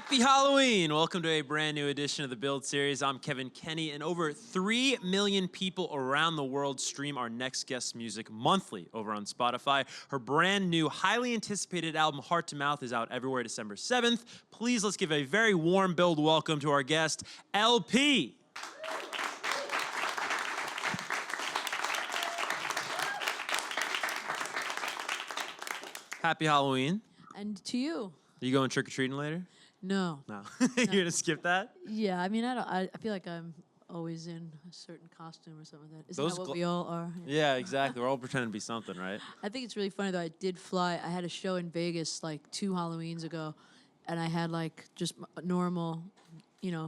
Happy Halloween! Welcome to a brand new edition of the Build series. I'm Kevin Kenny, and over 3 million people around the world stream our next guest's music monthly over on Spotify. Her brand new, highly anticipated album, Heart to Mouth, is out everywhere December 7th. Please, let's give a very warm Build welcome to our guest, LP. Happy Halloween. And to you. Are you going trick-or-treating later? No. No. You're gonna skip that? Yeah, I mean, I feel like I'm always in a certain costume or something like that. Isn't that what we all are? Yeah, exactly. We're all pretending to be something, right? I think it's really funny, though. I did fly. I had a show in Vegas, like, 2 Halloweens ago, and I had, like, just normal,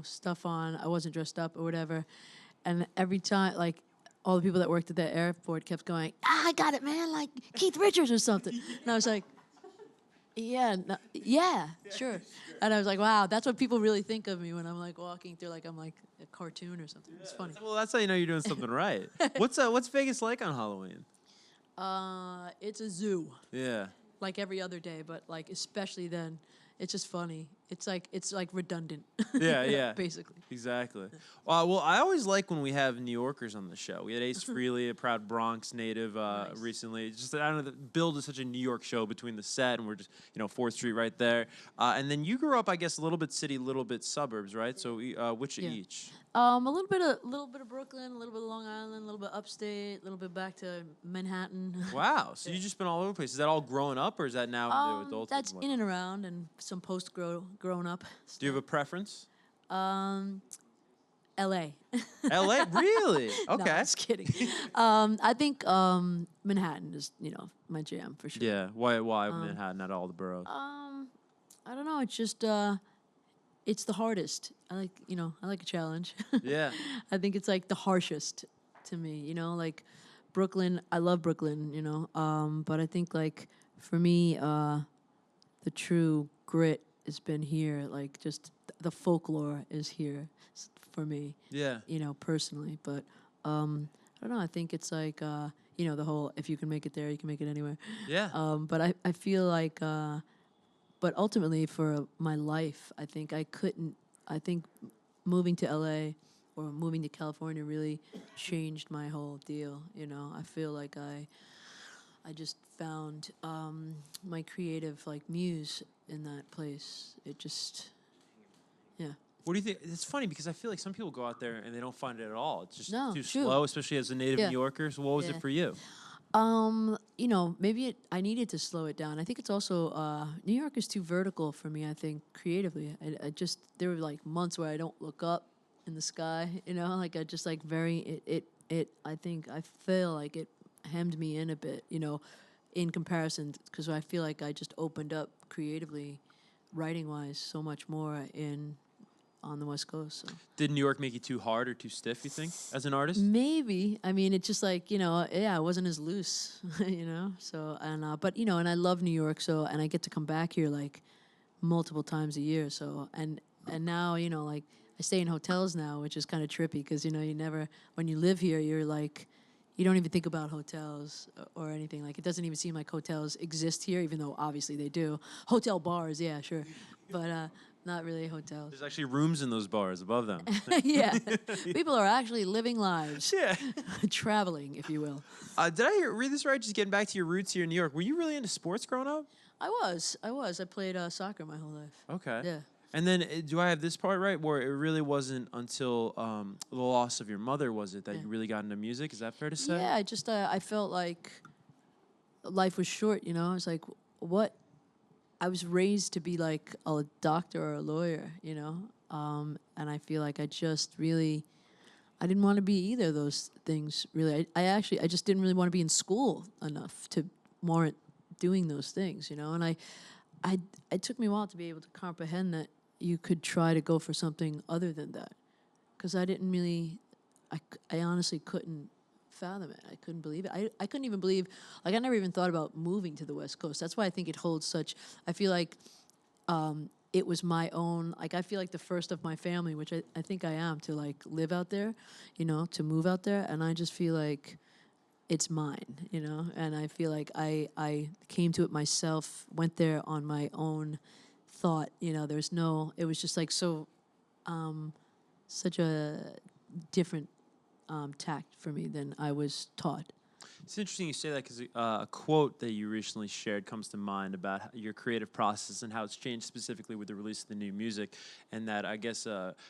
stuff on. I wasn't dressed up or whatever. And every time, like, all the people that worked at the airport kept going, I got it, man, like Keith Richards or something. And I was like, yeah, sure. And I was like, wow, that's what people really think of me when I'm like walking through, like I'm like a cartoon or something. It's funny. Well, that's how you know you're doing something right. What's Vegas like on Halloween? It's a zoo. Yeah. Like every other day, but like especially then, it's just funny. It's like redundant. Yeah. Basically. Exactly. Well, I always like when we have New Yorkers on the show. We had Ace Frehley, a proud Bronx native, Nice. recently. Just I don't know, Build is such a New York show between the set and we're just 4th Street right there. And then you grew up, I guess, a little bit city, a little bit suburbs, right? So which of each? A little bit of Brooklyn, a little bit of Long Island, a little bit upstate, a little bit back to Manhattan. Wow. So you've just been all over the place. Is that all growing up, or is that now into adulthood? That's in and around, and some post grown up. Do you have a preference? L.A. L.A. Really? Okay. No, just kidding. I think Manhattan is my jam for sure. Yeah. Why Manhattan, not all the boroughs? I don't know. It's just it's the hardest. I like a challenge. Yeah. I think it's like the harshest to me. Like Brooklyn. I love Brooklyn. But I think like for me, the true grit has been here. Like just the folklore is here for me. Yeah. Personally. But I don't know. I think it's like the whole if you can make it there, you can make it anywhere. Yeah. But I feel like. But ultimately, for my life, I think moving to LA or moving to California really changed my whole deal. I feel like I just found my creative muse in that place. It just, yeah. What do you think? It's funny because I feel like some people go out there and they don't find it at all. It's just too true. slow, especially as a native Yeah. New Yorker. So what was it for you? Maybe I needed to slow it down. I think it's also New York is too vertical for me. I think creatively, I just there were like months where I don't look up in the sky. Like I just like very it. I think I feel like it hemmed me in a bit. In comparison, because I feel like I just opened up creatively, writing wise, so much more on the West Coast. So. Did New York make you too hard or too stiff, you think, as an artist? Maybe. I mean, it's just like, I wasn't as loose, So, but, and I love New York, so, and I get to come back here, like, multiple times a year, so, and now, like, I stay in hotels now, which is kind of trippy, because, you never, when you live here, you're like, you don't even think about hotels or anything. Like, it doesn't even seem like hotels exist here, even though obviously they do. Hotel bars, yeah, sure. But, not really hotels. There's actually rooms in those bars above them. Yeah. People are actually living lives. Yeah. Traveling, if you will. Did I read this right? Just getting back to your roots here in New York. Were you really into sports growing up? I was. I played soccer my whole life. Okay. Yeah. And then, do I have this part right? Where it really wasn't until the loss of your mother, was it, that you really got into music? Is that fair to say? Yeah, I felt like life was short, I was like, what? I was raised to be like a doctor or a lawyer, and I feel like I didn't want to be either of those things, really. I just didn't really want to be in school enough to warrant doing those things, and it took me a while to be able to comprehend that you could try to go for something other than that, because I didn't really, I honestly couldn't fathom it. I couldn't believe it. I couldn't even believe, like, I never even thought about moving to the West Coast. That's why I think it holds such, I feel like it was my own, like, I feel like the first of my family, which I think I am, to, like, live out there, to move out there, and I just feel like it's mine, and I feel like I came to it myself, went there on my own thought. You know, there's no. It was just like so, such a different tact for me than I was taught. It's interesting you say that because a quote that you recently shared comes to mind about your creative process and how it's changed specifically with the release of the new music. And that I guess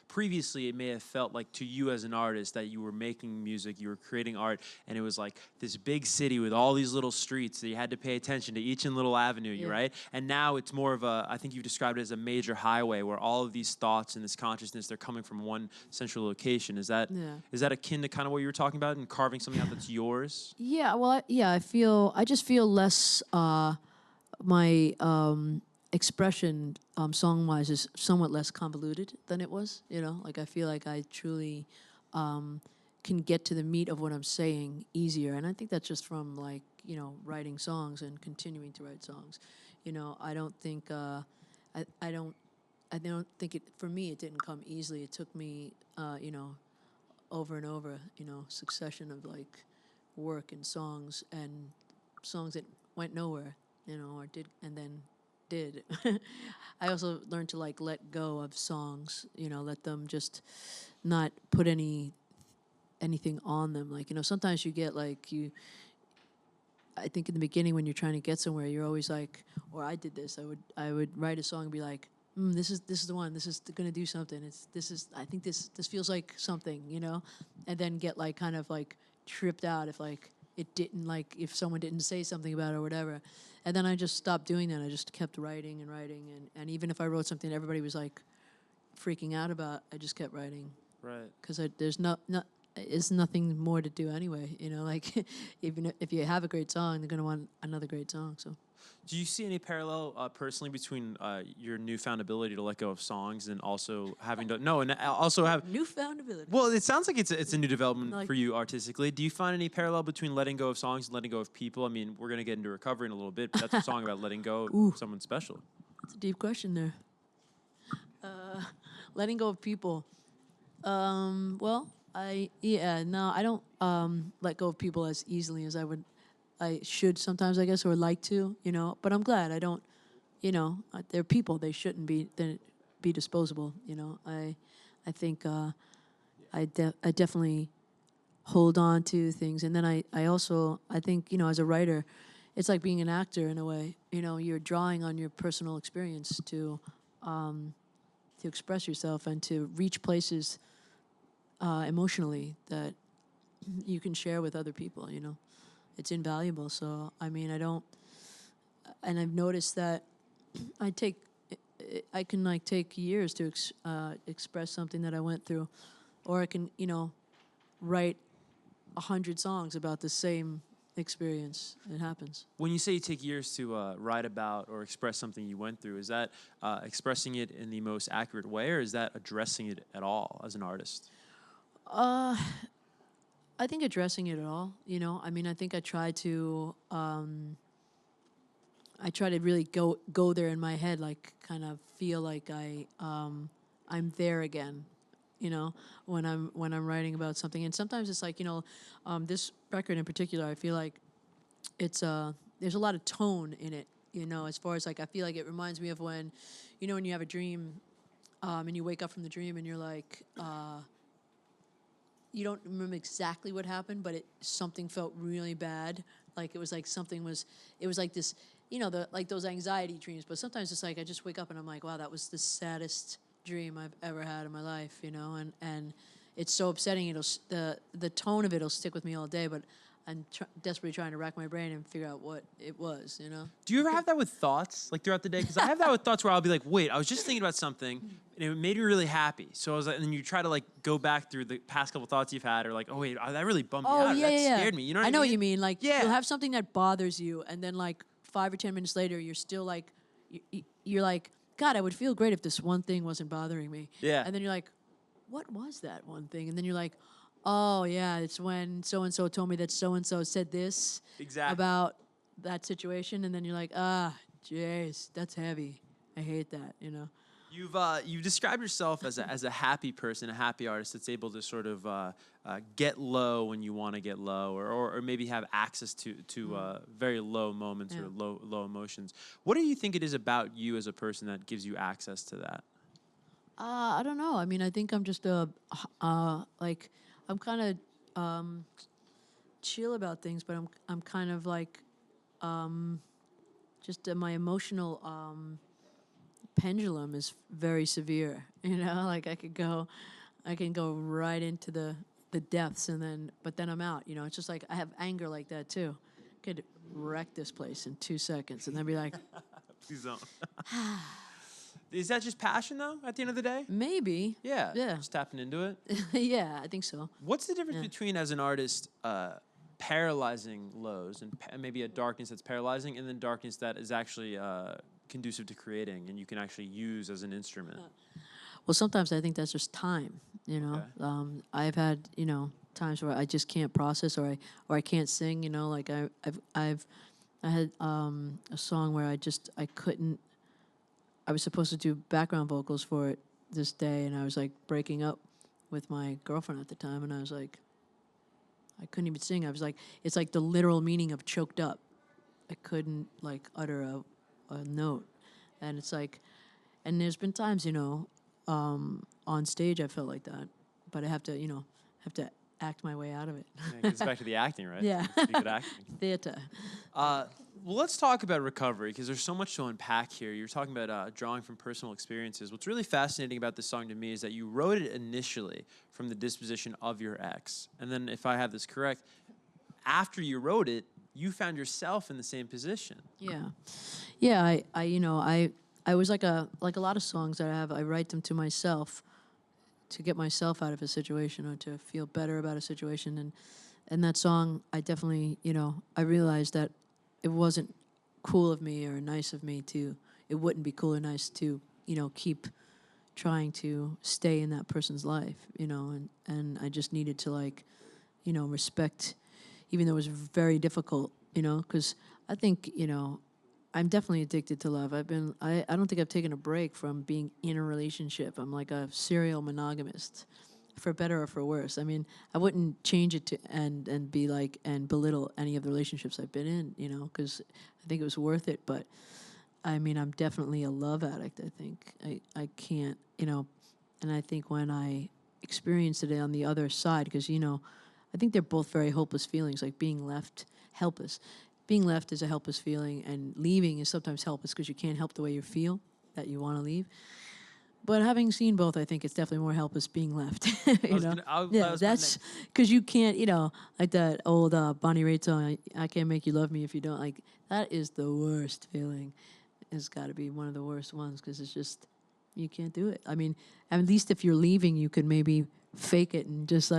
previously it may have felt like to you as an artist that you were making music, you were creating art, and it was like this big city with all these little streets that you had to pay attention to each and little avenue, Yeah. right? And now it's more of a, I think you've described it as a major highway where all of these thoughts and this consciousness, they're coming from one central location. Is that Yeah. is that akin to kind of what you were talking about and carving something out that's yours? Yeah, well, I just feel less, my expression song-wise is somewhat less convoluted than it was, you know? Like, I feel like I truly can get to the meat of what I'm saying easier. And I think that's just from, like, you know, writing songs and continuing to write songs. You know, I don't think, I don't think it, for me, it didn't come easily. It took me, you know, over and over, you know, succession of, like, work and songs that went nowhere, you know, or did and then did. I also learned to like let go of songs, you know, let them just not put anything on them. Like, you know, sometimes you get like I think in the beginning when you're trying to get somewhere, you're always like, or I did this. I would write a song and be like, this is the one. This is gonna do something. I think this feels like something, you know, and then get like kind of like tripped out if like it didn't, like if someone didn't say something about it or whatever, and then I just stopped doing that. I just kept writing and writing, and even if I wrote something everybody was like freaking out about, I just kept writing. Right. Because there's it's nothing more to do anyway, you know, like even if you have a great song, they're going to want another great song. So Do you see any parallel personally between your newfound ability to let go of songs and also having to no, and also have newfound ability. well, it sounds like it's a new development Like- for you artistically. Do you find any parallel between letting go of songs and letting go of people? I mean, we're gonna get into recovery in a little bit, but that's a song about letting go of someone special. That's a deep question there. Letting go of people. Well, I don't let go of people as easily as I should sometimes, I guess, or like to, you know. But I'm glad I don't, you know. They're people; they shouldn't be disposable, you know. I think I definitely hold on to things, and then I also I think, you know, as a writer, it's like being an actor in a way. You know, you're drawing on your personal experience to express yourself and to reach places emotionally that you can share with other people, you know. It's invaluable. So, I mean, and I've noticed that I can like take years to express something that I went through, or I can, you know, write 100 songs about the same experience. It happens. When you say you take years to write about or express something you went through, is that expressing it in the most accurate way, or is that addressing it at all as an artist? I think addressing it at all, you know. I mean, I think I try to really go there in my head, like kind of feel like I'm there again, you know, when I'm writing about something. And sometimes it's like, you know, this record in particular, I feel like it's there's a lot of tone in it, you know, as far as like I feel like it reminds me of when, you know, when you have a dream and you wake up from the dream and you're like you don't remember exactly what happened, but something felt really bad. Like it was like it was like this, you know, like those anxiety dreams. But sometimes it's like I just wake up and I'm like, wow, that was the saddest dream I've ever had in my life, you know. And it's so upsetting. The tone of it'll stick with me all day. But I'm desperately trying to rack my brain and figure out what it was, you know. Do you ever have that with thoughts, like throughout the day? Because I have that with thoughts where I'll be like, wait, I was just thinking about something, and it made me really happy. So I was like, and then you try to like go back through the past couple thoughts you've had, or like, oh wait, that really bummed me out. Or that scared me. You know what I mean? I know what you mean. Like, Yeah. you'll have something that bothers you, and then like 5 or 10 minutes later, you're still like, you're like, God, I would feel great if this one thing wasn't bothering me. Yeah. And then you're like, what was that one thing? And then you're like, oh yeah, it's when so and so told me that so and so said this Exactly. about that situation, and then you're like, jeez, that's heavy. I hate that, you know. You've described yourself as a happy person, a happy artist that's able to sort of get low when you want to get low, or maybe have access to very low moments or low emotions. What do you think it is about you as a person that gives you access to that? I don't know. I mean, I think I'm just like, I'm kind of chill about things, but I'm kind of like, just my emotional pendulum is very severe. You know, like I can go right into the depths, but then I'm out. You know, it's just like I have anger like that too. Could wreck this place in 2 seconds, and then be like, Please don't. Is that just passion, though, at the end of the day? maybe, Yeah. yeah, Just tapping into it. yeah, I think so. What's the difference Yeah. between, as an artist, paralyzing lows and maybe a darkness that's paralyzing, and then darkness that is actually conducive to creating and you can actually use as an instrument? Well, sometimes I think that's just time. You know, Okay. I've had times where I just can't process, or I can't sing. You know, like I had a song where I couldn't. I was supposed to do background vocals for it this day, and I was like breaking up with my girlfriend at the time, and I was like, I couldn't even sing. I was like, it's like the literal meaning of choked up. I couldn't like utter a note, and it's like, and there's been times, on stage I felt like that, but I have to, have to act my way out of it. Yeah, it gets back to the acting, right? Yeah. Be good acting. Theater. Well, let's talk about recovery because there's so much to unpack here. You're talking about drawing from personal experiences. What's really fascinating about this song to me is that you wrote it initially from the disposition of your ex. And then, if I have this correct, after you wrote it, you found yourself in the same position. Yeah, yeah. I was like a lot of songs that I have. I write them to myself, to get myself out of a situation or to feel better about a situation. And that song, I definitely, I realized that it wasn't cool of me or nice of me it wouldn't be cool or nice to, keep trying to stay in that person's life, and I just needed to respect, even though it was very difficult, because I think, I'm definitely addicted to love. I don't think I've taken a break from being in a relationship. I'm like a serial monogamist, for better or for worse. I mean, I wouldn't change it to and be like and belittle any of the relationships I've been in, because I think it was worth it. But I mean, I'm definitely a love addict. I think I can't, and I think when I experienced it on the other side, because I think they're both very hopeless feelings, like being left helpless. Being left is a helpless feeling, and leaving is sometimes helpless because you can't help the way you feel that you want to leave. But having seen both, I think it's definitely more helpless being left. Yeah, that's because you can't, like that old Bonnie Raitt song, "I can't make you love me if you don't." Like that is the worst feeling. It's got to be one of the worst ones because it's just you can't do it. I mean, at least if you're leaving, you could maybe fake it and just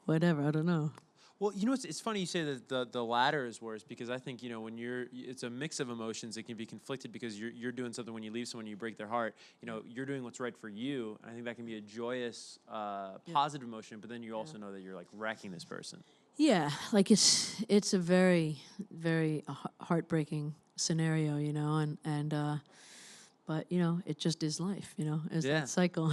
whatever. I don't know. Well, it's funny you say that the latter is worse because I think, when it's a mix of emotions. It can be conflicted because you're doing something when you leave someone, you break their heart. You're doing what's right for you. And I think that can be a joyous, positive emotion, but then you also know that you're like wrecking this person. Yeah, like it's a very, very heartbreaking scenario, but it just is life, it's Yeah. that cycle.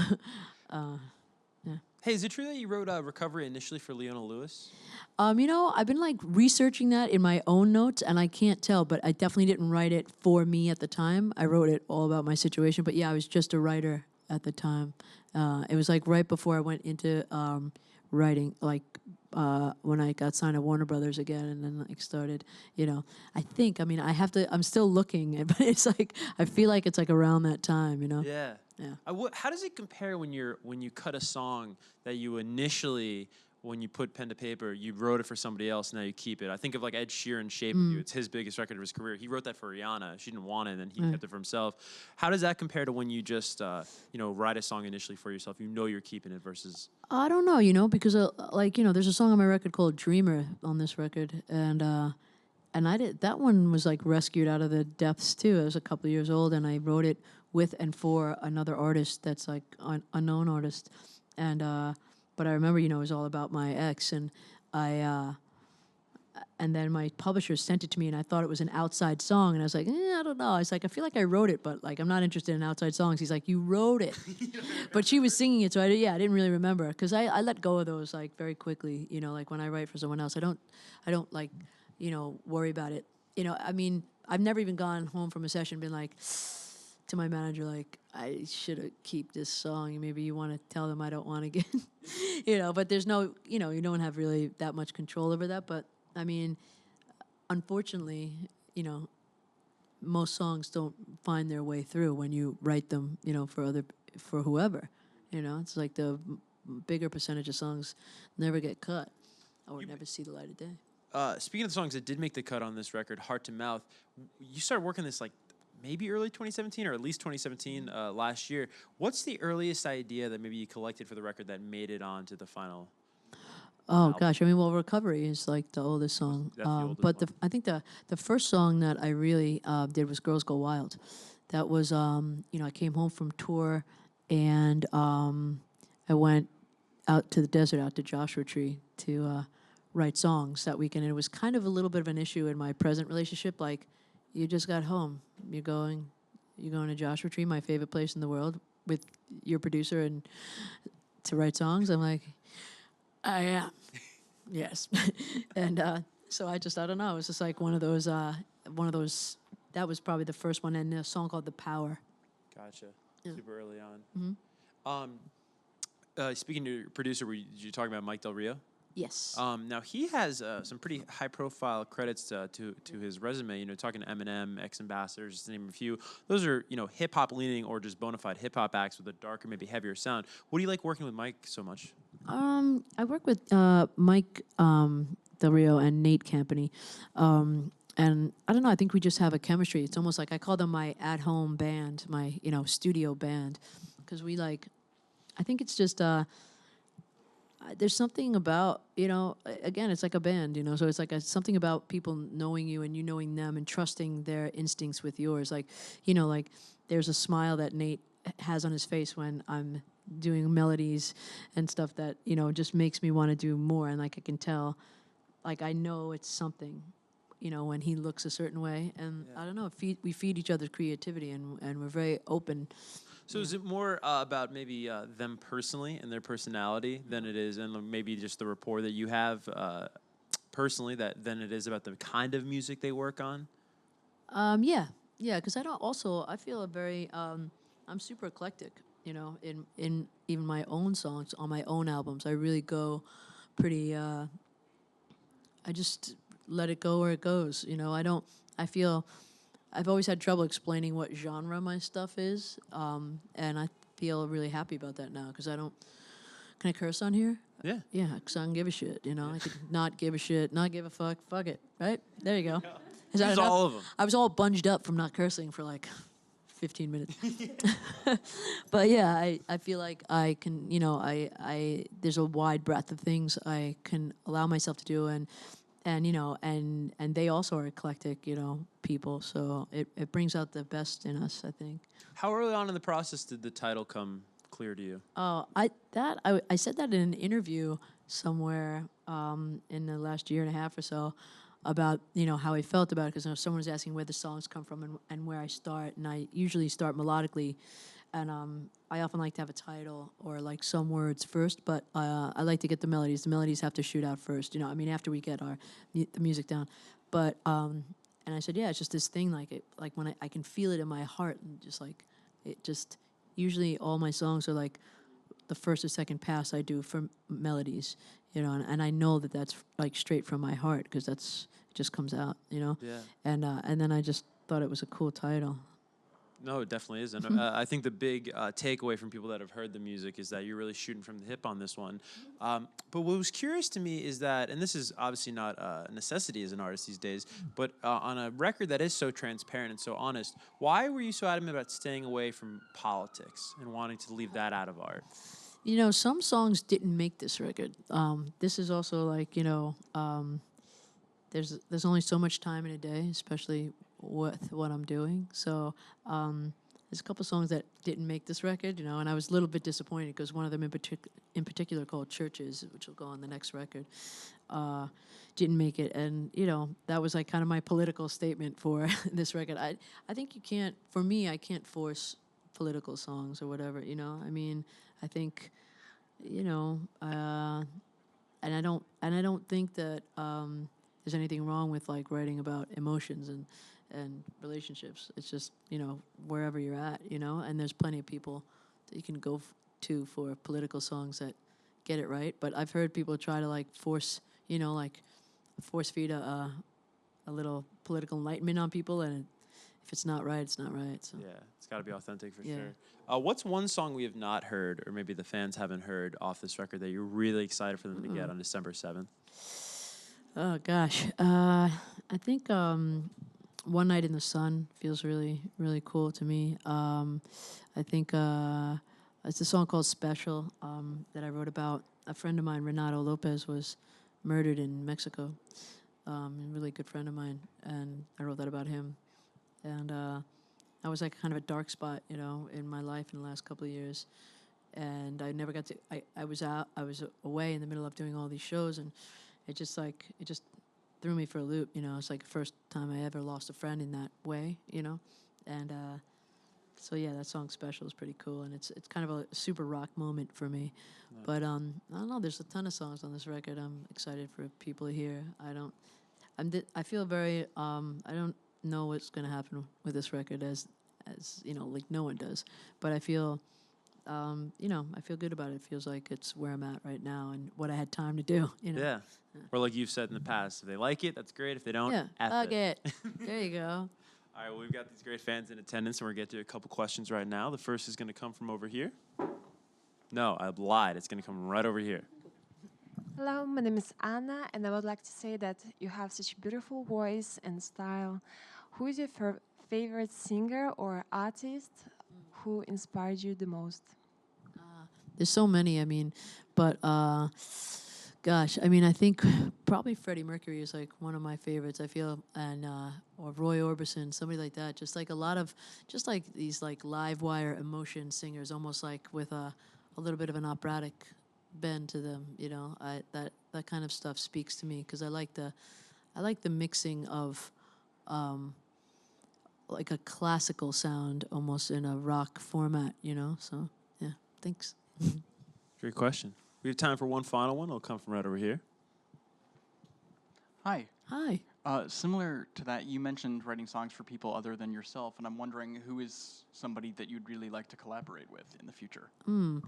Yeah. Hey, is it true that you wrote Recovery initially for Leona Lewis? I've been researching that in my own notes, and I can't tell, but I definitely didn't write it for me at the time. I wrote it all about my situation, but yeah, I was just a writer at the time. It was right before I went into writing, when I got signed to Warner Brothers again, and then started. I think. I mean, I have to. I'm still looking, but it's I feel like it's around that time. Yeah. Yeah. How does it compare when you cut a song that you initially, when you put pen to paper, you wrote it for somebody else, now you keep it? I think of Ed Sheeran, "Shape of You." It's his biggest record of his career. He wrote that for Rihanna. She didn't want it, and he kept it for himself. How does that compare to when you just write a song initially for yourself? You're keeping it versus. I don't know, because there's a song on my record called "Dreamer" on this record, and I did that one was rescued out of the depths too. I was a couple of years old, and I wrote it with and for another artist that's unknown artist, and but I remember it was all about my ex, and I and then my publisher sent it to me, and I thought it was an outside song, and I was like, I don't know. I was like, I feel like I wrote it, but like I'm not interested in outside songs. He's like, you wrote it, but she was singing it, so I didn't really remember because I let go of those like very quickly. You know, like when I write for someone else, I don't like, worry about it. You know, I mean, I've never even gone home from a session and been like to my manager, like, I should have keep this song. Maybe you want to tell them I don't want to get, but there's no, you don't have really that much control over that. But I mean, unfortunately, most songs don't find their way through when you write them, for whoever. It's like the bigger percentage of songs never get cut or never see the light of day. Speaking of the songs that did make the cut on this record, Heart to Mouth, you started working this like maybe early 2017 or at least 2017 last year. What's the earliest idea that maybe you collected for the record that made it onto the final? Oh gosh, I mean, well, Recovery is like the oldest song. That's the oldest but one. I think the first song that I really did was Girls Go Wild. That was, I came home from tour and I went out to the desert, out to Joshua Tree to write songs that weekend. And it was kind of a little bit of an issue in my present relationship. Like, you just got home. You're going to Joshua Tree, my favorite place in the world, with your producer and to write songs. I'm like, I am. Yes. And so I don't know. It was just like one of those, that was probably the first one. And a song called The Power. Gotcha. Yeah. Super early on. Speaking to your producer, did you talk about Mike Del Rio? Yes. Now he has some pretty high-profile credits to his resume. Talking to Eminem, X-Ambassadors, just to name a few. Those are hip-hop leaning or just bona fide hip-hop acts with a darker, maybe heavier sound. What do you like working with Mike so much? I work with Mike Del Rio and Nate Campany. And I don't know, I think we just have a chemistry. It's almost like I call them my at-home band, my, studio band. Because I think it's just, there's something about, again, it's like a band, so it's like something about people knowing you and you knowing them and trusting their instincts with yours. Like, like there's a smile that Nate has on his face when I'm doing melodies and stuff that, just makes me want to do more. And like I can tell, like I know it's something, when he looks a certain way. And I don't know, we feed each other's creativity and we're very open. So is it more about maybe them personally and their personality than it is, and maybe just the rapport that you have personally than it is about the kind of music they work on? Yeah, because I feel very, I'm super eclectic, in even my own songs, on my own albums. I really go pretty, I just let it go where it goes, I feel I've always had trouble explaining what genre my stuff is, and I feel really happy about that now because can I curse on here? Yeah. Yeah, because I don't give a shit, I could not give a shit, not give a fuck it, right? There you go. Is that Use enough? all of them. I was all bunged up from not cursing for like 15 minutes. But yeah, I feel like I can, there's a wide breadth of things I can allow myself to do, and they also are eclectic, people. So it brings out the best in us, I think. How early on in the process did the title come clear to you? I said that in an interview somewhere in the last year and a half or so about how I felt about it, because someone was asking where the songs come from and where I start, and I usually start melodically. And I often like to have a title or like some words first, but I like to get the melodies. The melodies have to shoot out first, after we get the music down. But and I said, yeah, it's just this thing, like when I can feel it in my heart, and just like it just usually all my songs are like the first or second pass I do for melodies, and I know that that's like straight from my heart because it just comes out, Yeah. And then I just thought it was a cool title. No, it definitely is. And I think the big takeaway from people that have heard the music is that you're really shooting from the hip on this one. But what was curious to me is that, and this is obviously not a necessity as an artist these days, but on a record that is so transparent and so honest, why were you so adamant about staying away from politics and wanting to leave that out of art? Some songs didn't make this record. This is also like, there's only so much time in a day, especially with what I'm doing. So there's a couple songs that didn't make this record, and I was a little bit disappointed because one of them in particular called Churches, which will go on the next record, didn't make it, and that was like kind of my political statement for this record. I think you can't. For me, I can't force political songs or whatever. I mean, I think, and I don't think that there's anything wrong with like writing about emotions and relationships. It's just wherever you're at, and there's plenty of people that you can go to for political songs that get it right. But I've heard people try to like force feed a little political enlightenment on people, and if it's not right, it's not right. So Yeah, it's got to be authentic for Yeah. sure. What's one song we have not heard, or maybe the fans haven't heard off this record that you're really excited for them to get on December 7th? Oh gosh, I think "One Night in the Sun" feels really, really cool to me. I think it's a song called "Special" that I wrote about. A friend of mine, Renato Lopez, was murdered in Mexico. A really good friend of mine, and I wrote that about him. And I was like kind of a dark spot, in my life in the last couple of years. And I never got to. I was away in the middle of doing all these shows, and it just threw me for a loop. It's like the first time I ever lost a friend in that way. And so yeah, that song "Special" is pretty cool, and it's kind of a super rock moment for me. Nice. But I don't know. There's a ton of songs on this record. I'm excited for people to hear. I feel very. I don't know what's going to happen with this record as like no one does. But I feel. I feel good about it. It feels like it's where I'm at right now and what I had time to do. Yeah. Or like you've said in the past, if they like it, that's great. If they don't, Yeah. F it. There you go. All right, well, we've got these great fans in attendance, and we're going to get to a couple questions right now. The first is going to come from over here. No, I lied. It's going to come right over here. Hello, my name is Anna, and I would like to say that you have such a beautiful voice and style. Who is your favorite singer or artist who inspired you the most? There's so many. I mean, but gosh, I mean, I think probably Freddie Mercury is like one of my favorites. I feel, and or Roy Orbison, somebody like that. Just like a lot of, just like these like live wire emotion singers, almost like with a little bit of an operatic bend to them. That kind of stuff speaks to me because I like the mixing of like a classical sound almost in a rock format. So yeah, thanks. Great question. We have time for one final one. It'll come from right over here. Hi. Hi. Similar to that, you mentioned writing songs for people other than yourself, and I'm wondering who is somebody that you'd really like to collaborate with in the future? I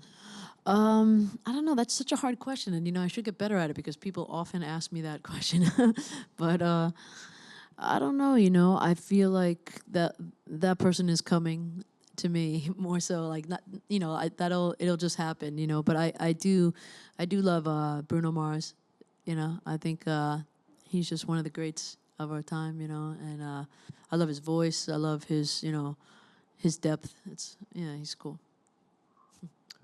don't know. That's such a hard question, and I should get better at it because people often ask me that question. But I don't know. I feel like that person is coming to me more so. Like not, it'll just happen. But I do love Bruno Mars. I think he's just one of the greats of our time. And I love his voice. I love his his depth. He's cool.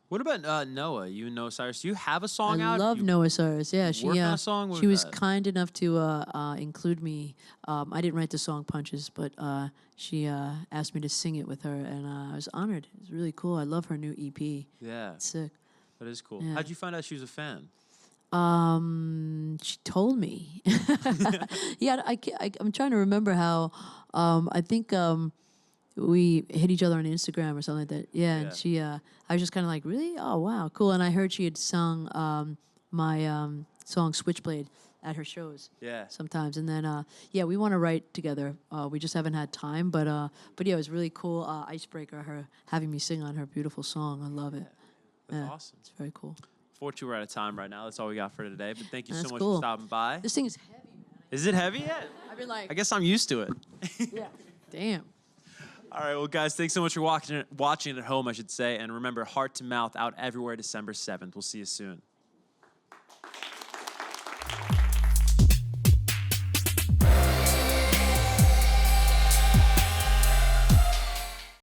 What about Noah? You and Noah Cyrus. Do you have a song out? I love Noah Cyrus. Yeah, working on a song? What she was that? kind enough to include me. I didn't write the song "Punches," but she asked me to sing it with her, and I was honored. It was really cool. I love her new EP. Yeah, It's sick. that is cool. Yeah. How'd you find out she was a fan? She told me. Yeah, I'm trying to remember how. I think we hit each other on Instagram or something like that. Yeah, and she. I was just kind of like, really? Oh wow, cool. And I heard she had sung my song "Switchblade" at her shows. Yeah. Sometimes, and then we want to write together. We just haven't had time, but yeah, it was really cool icebreaker. Her having me sing on her beautiful song. I love it. That's awesome. It's very cool. Fortunately, we're out of time right now. That's all we got for today. But thank you so That's much cool. for stopping by. This thing is heavy, man. Is it heavy yet? I've been like, I guess I'm used to it. yeah. Damn. All right, well, guys, thanks so much for watching at home, I should say. And remember, Heart to Mouth out everywhere December 7th. We'll see you soon.